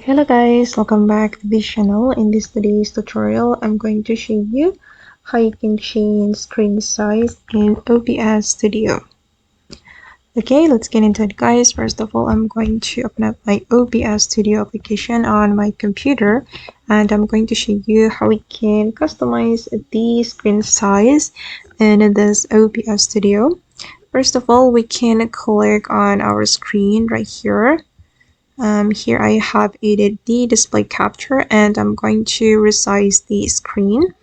Hello guys, welcome back to this channel. In this today's tutorial, I'm going to show you how you can change screen size in OBS Studio. Okay, let's get into it guys. First of all, I'm going to open up my OBS Studio application on my computer and I'm going to show you how we can customize the screen size in this OBS Studio. First of all, we can click on our screen right here. Here I have added the display capture and I'm going to resize the screen.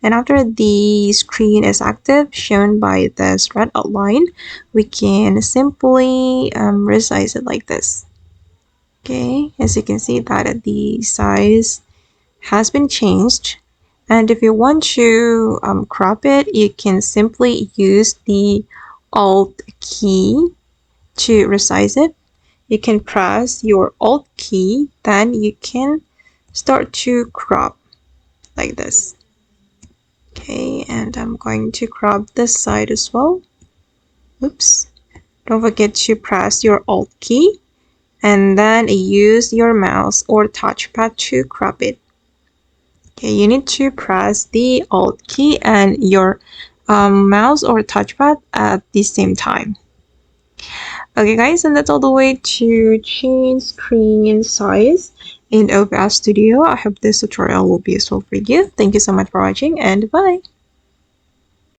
And after the screen is active, shown by this red outline, we can simply resize it like this. Okay, as you can see that the size has been changed. And if you want to crop it, you can simply use the Alt key to resize it. You can press your Alt key, then you can start to crop like this. Okay, and I'm going to crop this side as well. Oops. Don't forget to press your Alt key and then use your mouse or touchpad to crop it. Okay, you need to press the Alt key and your mouse or touchpad at the same time. Okay guys, and that's all the way to change screen size in OBS Studio. I hope this tutorial will be useful for you. Thank you so much for watching and bye!